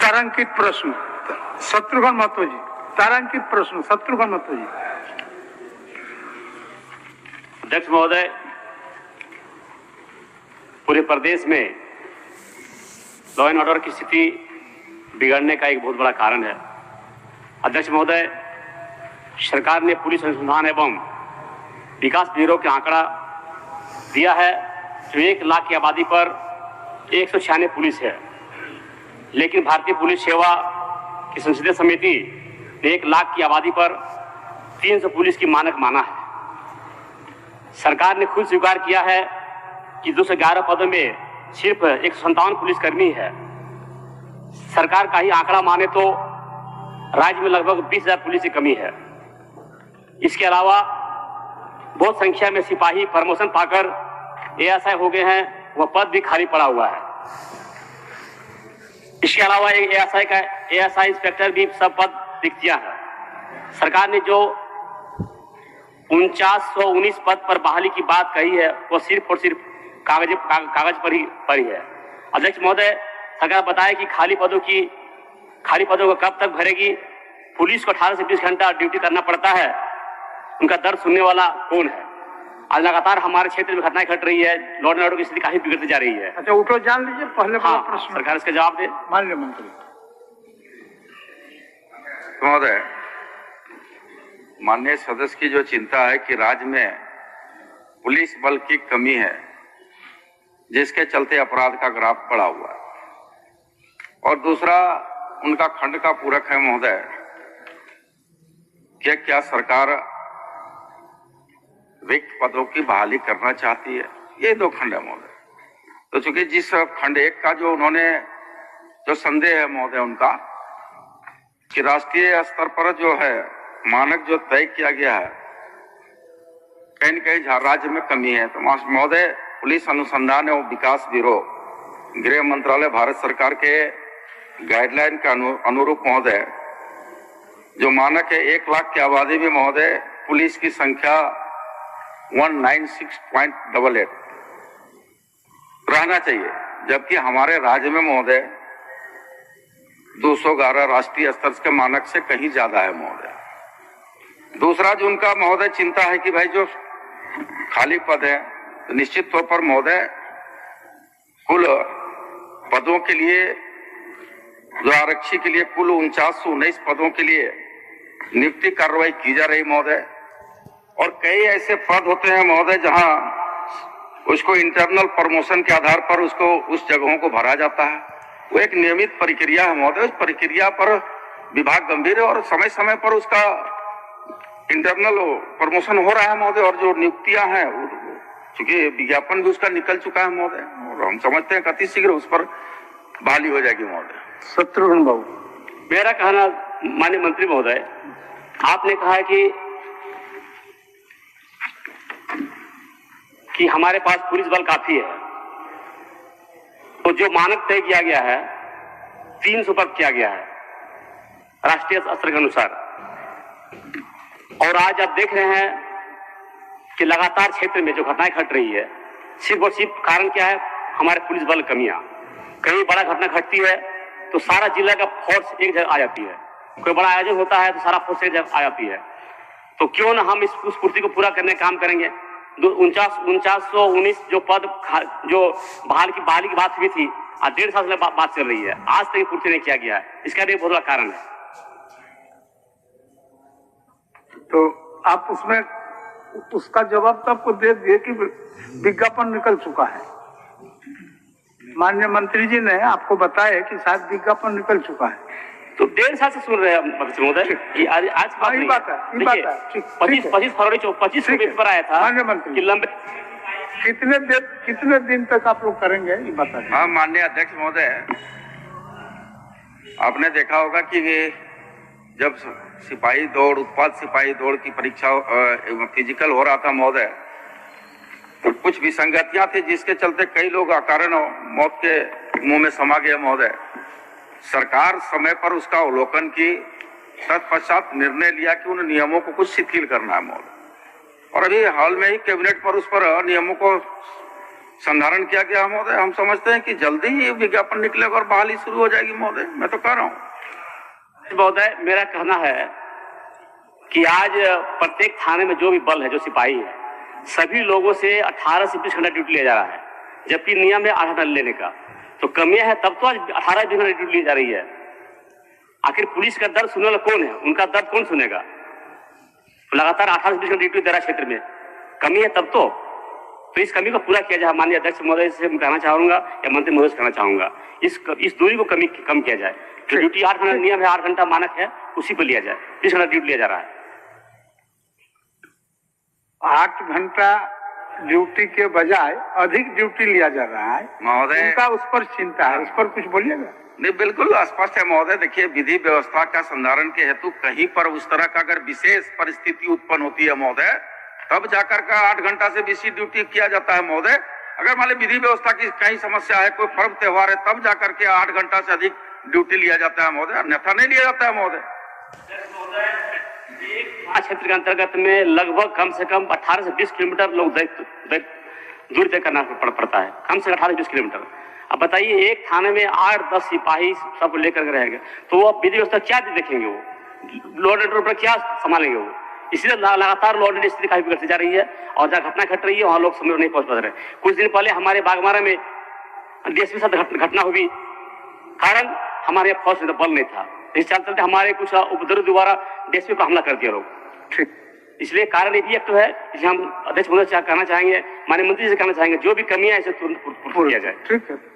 तारांकित प्रश्न शत्रुघ्न महतो जी। तारांकित प्रश्न शत्रुघ्न महतो जी। अध्यक्ष महोदय, पूरे प्रदेश में लॉ एंड ऑर्डर की स्थिति बिगड़ने का एक बहुत बड़ा कारण है। अध्यक्ष महोदय, सरकार ने पुलिस अनुसंधान एवं विकास ब्यूरो का आंकड़ा दिया है जो 1 लाख की आबादी पर 196 पुलिस है, लेकिन भारतीय पुलिस सेवा की संसदीय समिति ने 1 लाख की आबादी पर 300 पुलिस की मानक माना है। सरकार ने खुद स्वीकार किया है कि 211 पदों में सिर्फ 157 पुलिसकर्मी है। सरकार का ही आंकड़ा माने तो राज्य में लगभग 20,000 पुलिस की कमी है। इसके अलावा बहुत संख्या में सिपाही प्रमोशन पाकर एएसआई हो गए हैं, वह पद भी खाली पड़ा हुआ है। इसके अलावा एक एएसआई इंस्पेक्टर भी सब पद रिक्तियां हैं। सरकार ने जो 4919 पद पर बहाली की बात कही है वो सिर्फ और सिर्फ कागज पर ही है। अध्यक्ष महोदय, सरकार बताए कि खाली पदों को कब तक भरेगी। पुलिस को 18 से 20 घंटा ड्यूटी करना पड़ता है, उनका दर्द सुनने वाला कौन है। आज लगातार हमारे क्षेत्र में घटनाएं घट रही है, लॉ एंड ऑर्डर की स्थिति काफी बिगड़ती जा रही है। अच्छा, उठो जान लीजिए पहले प्रश्न। सरकार इसका जवाब दे। माननीय मंत्री महोदय, माननीय सदस्य की जो चिंता है कि राज्य में पुलिस बल की कमी है, जिसके चलते अपराध का ग्राफ बढ़ा हुआ है, और दूसरा उनका खंड का पूरक है महोदय कि क्या सरकार रिक्त पदों की बहाली करना चाहती है। ये 2 खंड है महोदय। तो चूंकि जिस खंड 1 का जो उन्होंने जो संदेह है महोदय उनका कि राष्ट्रीय स्तर पर जो है मानक जो तय किया गया है कहीं न कहीं राज्य में कमी है, तो महोदय पुलिस अनुसंधान एवं विकास ब्यूरो गृह मंत्रालय भारत सरकार के गाइडलाइन का अनुरूप महोदय जो मानक है 1 लाख की आबादी में महोदय पुलिस की संख्या 196.88 रहना चाहिए, जबकि हमारे राज्य में महोदय 211 राष्ट्रीय स्तर के मानक से कहीं ज्यादा है महोदय। दूसरा जो उनका महोदय चिंता है कि भाई जो खाली पद है, तो निश्चित तौर पर महोदय कुल पदों के लिए जो आरक्षी के लिए कुल 4919 पदों के लिए नियुक्ति कार्रवाई की जा रही महोदय, और कई ऐसे पद होते हैं महोदय जहां उसको इंटरनल प्रमोशन के आधार पर उसको उस जगहों को भरा जाता है। वो एक नियमित प्रक्रिया है महोदय। उस प्रक्रिया पर विभाग गंभीर है और समय समय पर उसका इंटरनल प्रमोशन हो रहा है महोदय, और जो नियुक्तियां हैं क्योंकि विज्ञापन भी उसका निकल चुका है महोदय, और हम समझते हैं कि अति शीघ्र उस पर बहाली हो जाएगी महोदय। शत्रुघ्न बाबू, मेरा कहना माननीय मंत्री महोदय, आपने कहा है कि हमारे पास पुलिस बल काफी है, तो जो मानक तय किया गया है 300 पद किया गया है राष्ट्रीय स्तर के अनुसार, और आज आप देख रहे हैं कि लगातार क्षेत्र में जो घटनाएं घट रही है सिर्फ और सिर्फ कारण क्या है, हमारे पुलिस बल कमियां। कहीं बड़ा घटना घटती है तो सारा जिला का फोर्स एक जगह आ जाती है, कोई बड़ा आयोजन होता है तो सारा फोर्स एक जगह आ जाती है। तो क्यों ना हम उस पूर्ति को पूरा करने का काम करेंगे। 4919 जो पद जो बहाली की बात हुई थी, आज 1.5 साल से बात चल रही है, आज तक पूर्ति नहीं किया गया है। इसका भी बहुत बड़ा कारण है। तो आप उसमें उसका जवाब तो आपको दे दिए कि विज्ञापन निकल चुका है। माननीय मंत्री जी ने आपको बताया कि शायद विज्ञापन निकल चुका है। तो 1.5 साल से सुन रहे हैं महोदय कि आज बात है। 25 फरवरी 25 को पेपर आया था माननीय मंत्री कि लंबे कितने दिन तक आप लोग करेंगे ये बता दें। हाँ माननीय अध्यक्ष महोदय, आपने देखा होगा कि जब सिपाही दौड़ उत्पाद सिपाही दौड़ की परीक्षा फिजिकल हो रहा था महोदय, तो कुछ विसंगतियां थी जिसके चलते कई लोग अकारण मौत के मुंह में समा गए महोदय। सरकार समय पर उसका अवलोकन की, तत्पश्चात निर्णय लिया कि उन नियमों को कुछ शिथिल करना है महोदय, और अभी हाल में ही कैबिनेट पर उस पर नियमों को संधारण किया गया महोदय। हम समझते हैं कि जल्दी ही विज्ञापन निकलेगा और बहाली शुरू हो जाएगी महोदय। मैं तो कह रहा हूँ महोदय, मेरा कहना है कि आज प्रत्येक थाने में जो भी बल है, जो सिपाही है, सभी लोगों से 18 से 20 घंटा ड्यूटी लिया जा रहा है, जबकि नियम है 8 घंटा लेने का। तो कमियां है, तब तो आज 18-20 घंटा ड्यूटी ली जा रही है। आखिर पुलिस का दर्द सुनने वाला कौन है? उनका दर्द कौन सुनेगा? लगातार 18 से 20 घंटा ड्यूटी दे रहा क्षेत्र में, कमी है तब तो इस कमी को पूरा किया जाए। माननीय अध्यक्ष महोदय से मैं कहना चाहूंगा या मंत्री महोदय से कहना चाहूंगा, इस दूरी को कम किया जाए। जो ड्यूटी 8 घंटा नियम है, 8 घंटा मानक है, उसी पर लिया जाए। 20 घंटा ड्यूटी लिया जा रहा है। 8 घंटा ड्यूटी के बजाय अधिक ड्यूटी लिया जा रहा है महोदय। उनका उस पर चिंता है, उस पर कुछ बोलिएगा? नहीं, बिल्कुल स्पष्ट है महोदय। देखिए, विधि व्यवस्था का संधारण के हेतु कहीं पर उस तरह का अगर विशेष परिस्थिति उत्पन्न होती है महोदय, तब जाकर का 8 घंटा से बेसी ड्यूटी किया जाता है महोदय। अगर मान ली विधि व्यवस्था की कहीं समस्या है, कोई पर्व त्योहार है, तब जाकर के 8 घंटा से अधिक ड्यूटी लिया जाता है महोदय, अन्यथा नहीं लिया जाता है महोदय। क्षेत्र के अंतर्गत में लगभग कम से कम 18 से 20 किलोमीटर लोग दूर तय करना पड़ता है, कम से कम 18 से 20 किलोमीटर। अब बताइए, एक थाने में 8-10 सिपाही सबको लेकर रहेंगे, तो वो विधि व्यवस्था क्या देखेंगे? वो लॉ एंड ऑर्डर पर क्या संभालेंगे? वो इसलिए लगातार लॉ एंड स्थिति काफी बिगड़ती जा रही है, और जहाँ घटना घट रही है वहां लोग समय नहीं पहुंच पा रहे। कुछ दिन पहले हमारे बागमारा में डीएसपी के साथ घटना हुई, कारण हमारे यहाँ फौज बल नहीं था। इस चलते हमारे कुछ उपद्रव द्वारा डीएसपी पर हमला कर दिया लोग। इसलिए कारण ये भी एक तो है, इसलिए हम अध्यक्ष महोदय से कहना चाहेंगे, माननीय मंत्री से कहना चाहेंगे, जो भी कमियां है इसे तुरंत पूर्ण किया जाए। ठीक है।